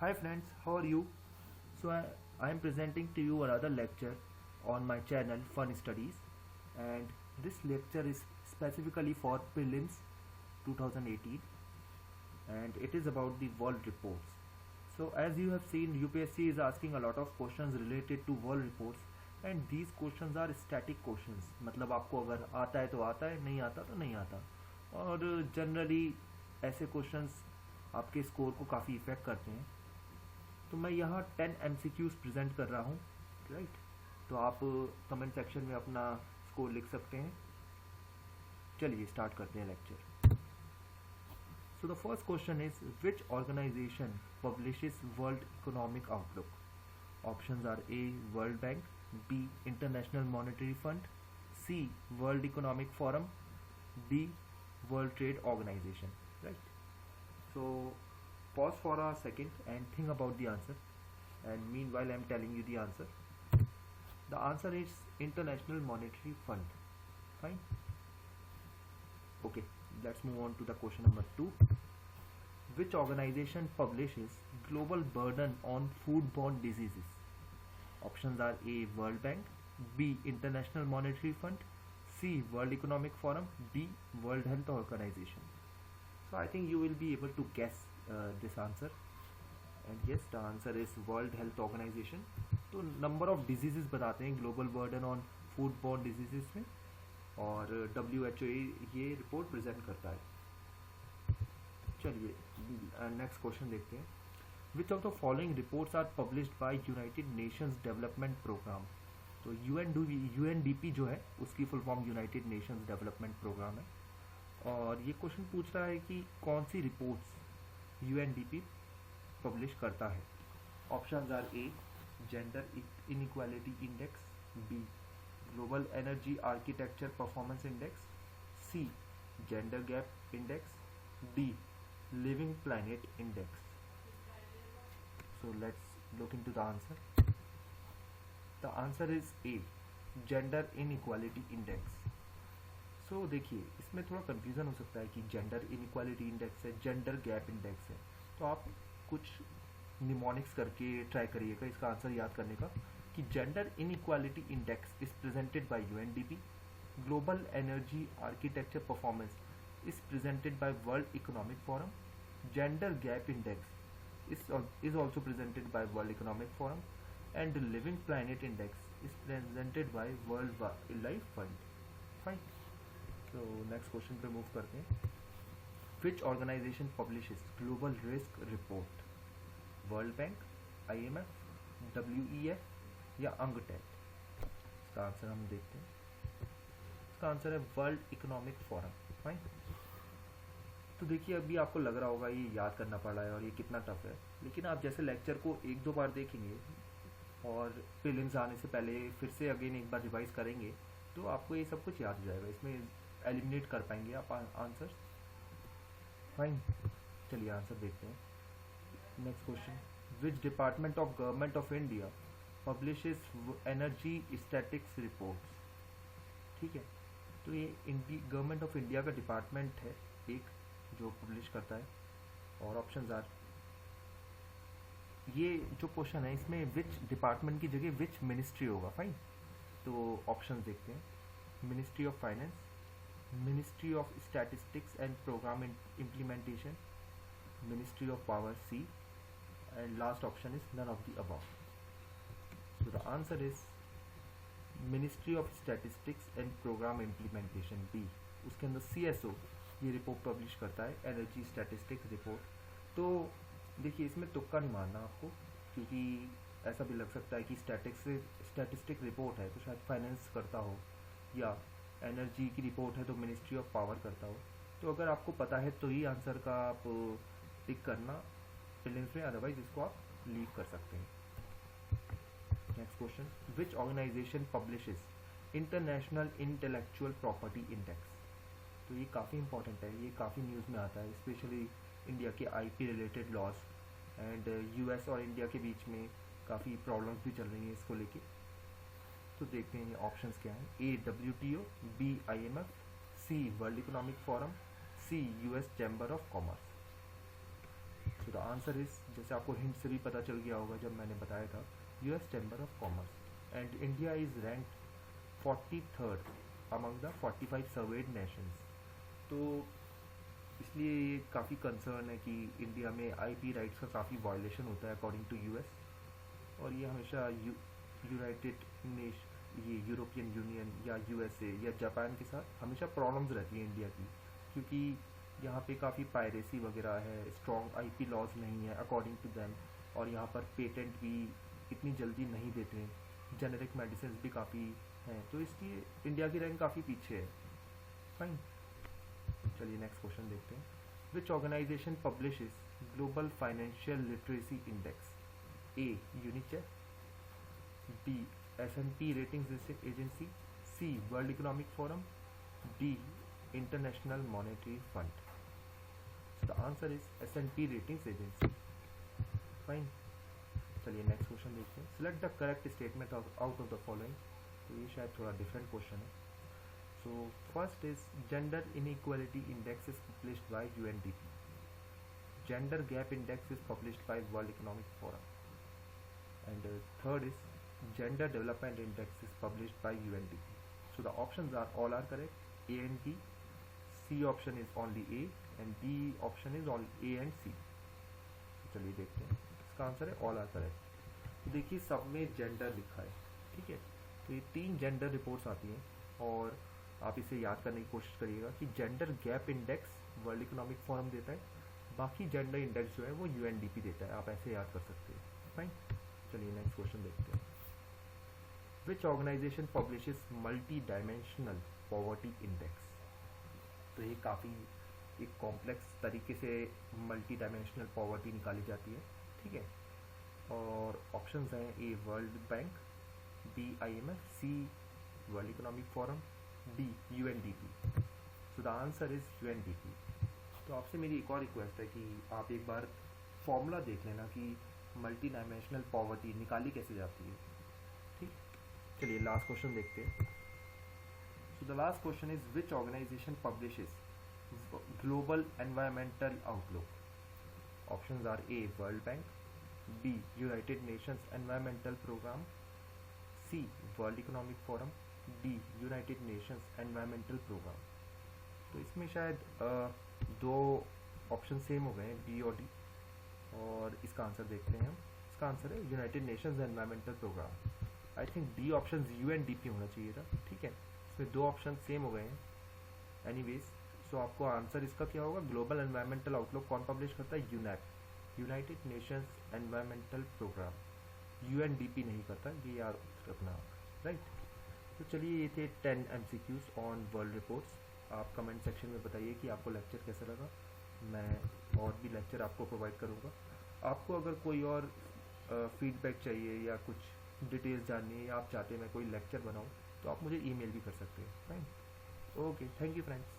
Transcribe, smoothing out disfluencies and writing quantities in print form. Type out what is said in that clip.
Hi friends, how are you? I am presenting to you another lecture on my channel Fun Studies, and this lecture is specifically for prelims 2018, and it is about the world reports. So as you have seen, UPSC is asking a lot of questions related to world reports, and these questions are static questions. मतलब आपको अगर आता है तो आता है, नहीं आता तो नहीं आता, और जनरली ऐसे क्वेश्चंस आपके स्कोर को काफ़ी इफ़ेक्ट करते हैं। तो मैं यहाँ 10 MCQs प्रेजेंट कर रहा हूँ, राइट। तो आप कमेंट सेक्शन में अपना स्कोर लिख सकते हैं। चलिए स्टार्ट करते हैं lecture. So the first question is which organization publishes world economic outlook. Options are A world bank, B international monetary fund, C world economic forum, D world trade organization, right. So pause for a second and think about the answer, and meanwhile I am telling you the answer. The answer is International Monetary Fund. Fine. Okay, let's move on to the question number 2. Which organization publishes global burden on foodborne diseases? Options are A World Bank, B International Monetary Fund, C World Economic Forum, D World Health Organization. So I think you will be able to guess this answer, and yes, the answer is World Health Organization. तो number of disease बताते हैं global burden on food borne disease में, और WHO ये report present करता है। चलिए next question देखते हैं। Which of the following reports are published by united nations development programme. तो UNDP जो है उसकी full form united nations development programme है, और ये क्वेश्चन पूछ रहा है कि कौन सी रिपोर्ट्स UNDP पब्लिश करता है। Options are A gender inequality index, B global energy architecture performance index, C gender gap index, D living planet index. So let's look into the answer. The answer is A gender inequality index. So देखिए इसमें थोड़ा confusion हो सकता है कि gender inequality index है, gender gap index है, तो आप कुछ निमोनिक्स करके ट्राई करिएगा इसका आंसर याद करने का। कि gender inequality index is presented by UNDP, global energy architecture performance is presented by world economic forum, gender gap index is also presented by World Economic Forum, and the Living Planet Index is presented by World Wildlife Fund. Fine. So next question पे move करते हैं। Which organization publishes global risk report? World Bank, IMF, WEF या UNCTAD? इसका answer हम देखते हैं। इसका answer है वर्ल्ड इकोनॉमिक फोरम। फाइन। तो देखिए अभी आपको लग रहा होगा ये याद करना पड़ रहा है और ये कितना टफ है, लेकिन आप जैसे लेक्चर को एक दो बार देखेंगे और प्रीलिम्स आने से पहले फिर से अगेन एक बार रिवाइज करेंगे तो आपको ये सब कुछ याद हो जाएगा। इसमें एलिमिनेट कर पाएंगे आप आंसर्स। फाइन, चलिए आंसर देखते हैं। Next question, which department of government of India publishes energy statics reports. ठीक है, तो ये गवर्नमेंट ऑफ इंडिया का डिपार्टमेंट है एक जो पब्लिश करता है, और ऑप्शंस आर, ये जो क्वेश्चन है इसमें विच डिपार्टमेंट की जगह विच मिनिस्ट्री होगा। फाइन, तो ऑप्शंस देखते हैं। Ministry of finance, Ministry of Statistics and Program Implementation, Ministry of Power C, and last option is none of the above. So the answer is Ministry of Statistics and Program Implementation B। उसके अंदर CSO ये report publish करता है, energy statistics report. तो देखिए इसमें तुक्का नहीं मारना आपको, क्योंकि ऐसा भी लग सकता है कि स्टैटिस्टिक रिपोर्ट है तो शायद फाइनेंस करता हो, या एनर्जी की रिपोर्ट है तो मिनिस्ट्री ऑफ पावर करता हो। तो अगर आपको पता है तो ही आंसर का आप पिक करना प्रीलिम्स में, अदरवाइज इसको आप लीव कर सकते हैं। Next question, which organization publishes international intellectual property index. तो ये काफ़ी इंपॉर्टेंट है, ये काफ़ी न्यूज़ में आता है, स्पेशली इंडिया के IP related laws, and US और इंडिया के बीच में काफ़ी प्रॉब्लम्स भी चल रही हैं इसको लेके। तो देखते हैं ऑप्शंस क्या हैं। ए WTO, B IMF, C world economic forum, C US chamber of commerce. So the answer is जैसे आपको हिंट से भी पता चल गया होगा जब मैंने बताया था, US chamber of commerce, and India is ranked 43rd among the 45 served Nations. तो इसलिए ये काफ़ी कंसर्न है कि इंडिया में आईपी राइट्स का काफ़ी वायलेशन होता है अकॉर्डिंग टू यूएस, और ये हमेशा यूनाइटेड ये यूरोपियन यूनियन या यूएसए या जापान के साथ हमेशा प्रॉब्लम्स रहती है इंडिया की, क्योंकि यहाँ पे काफ़ी पायरेसी वगैरह है, स्ट्रॉन्ग आईपी लॉज नहीं है अकॉर्डिंग टू देम, और यहाँ पर पेटेंट भी इतनी जल्दी नहीं देते, जेनेरिक मेडिसिन भी काफ़ी हैं, तो इसलिए इंडिया की रैंक काफ़ी पीछे है। फाइन, चलिए नेक्स्ट क्वेश्चन देखते हैं। Which organization publishes global financial literacy index? A UNICEF, B S&P ratings agency, C world economic forum, D international monetary fund. The answer is S&P ratings agency. Fine, चलिए next question देखते हैं। Select the correct statement out of the following. तो ये शायद थोड़ा different question है। So first is gender inequality index is published by UNDP. Gender gap index is published by World Economic Forum. And third is gender development index is published by UNDP. So the options are all are correct, A and B. C option is only A and D option is all A and C. तो चलिए देखते हैं, इसका answer है all are correct। तो देखिए सब में जेंडर लिखा है, ठीक है। तो ये 3 जेंडर रिपोर्ट्स आती हैं, और आप इसे याद करने की कोशिश करिएगा कि gender gap index world economic forum देता है, बाकी जेंडर इंडेक्स जो है वो यूएनडीपी देता है, आप ऐसे याद कर सकते हैं। फाइन, चलिए नेक्स्ट क्वेश्चन देखते हैं। Which organization publishes multi dimensional poverty index? तो ये काफ़ी एक कॉम्प्लेक्स तरीके से मल्टी डायमेंशनल पॉवर्टी निकाली जाती है, ठीक है। और ऑप्शंस हैं A world bank, B IMF, C world economic forum, D UNDP। So the answer is UNDP। तो आपसे मेरी एक और रिक्वेस्ट है कि आप एक बार फॉर्मूला देख लेना कि मल्टी डायमेंशनल पॉवर्टी निकाली कैसे जाती है, ठीक। चलिए लास्ट क्वेश्चन देखते हैं। So the last question is which organization publishes global environmental outlook? Options are A world bank, B united Nations environmental programme, C world economic forum, D united Nations environmental programme. तो इसमें शायद 2 option same हो गए हैं, B और D, और इसका answer देखते हैं हम। इसका आंसर है united Nations environmental programme. I think D option UNDP होना चाहिए था, ठीक है। इसमें 2 ऑप्शन सेम हो गए हैं। एनीवेज, सो आपको आंसर इसका क्या होगा? ग्लोबल एनवायरमेंटल आउटलुक कौन पब्लिश करता है? UNEP, United Nations environmental programme. UNDP नहीं करता, ये याद रखना, राइट। तो चलिए ये थे 10 MCQs ऑन वर्ल्ड रिपोर्ट्स। आप कमेंट सेक्शन में बताइए कि आपको लेक्चर कैसा लगा। मैं और भी लेक्चर आपको प्रोवाइड करूँगा। आपको अगर कोई और फीडबैक चाहिए या कुछ डिटेल्स जाननी है, या आप चाहते हैं मैं कोई लेक्चर बनाऊँ, तो आप मुझे ईमेल भी कर सकते हैं। Fine, okay, thank you friends.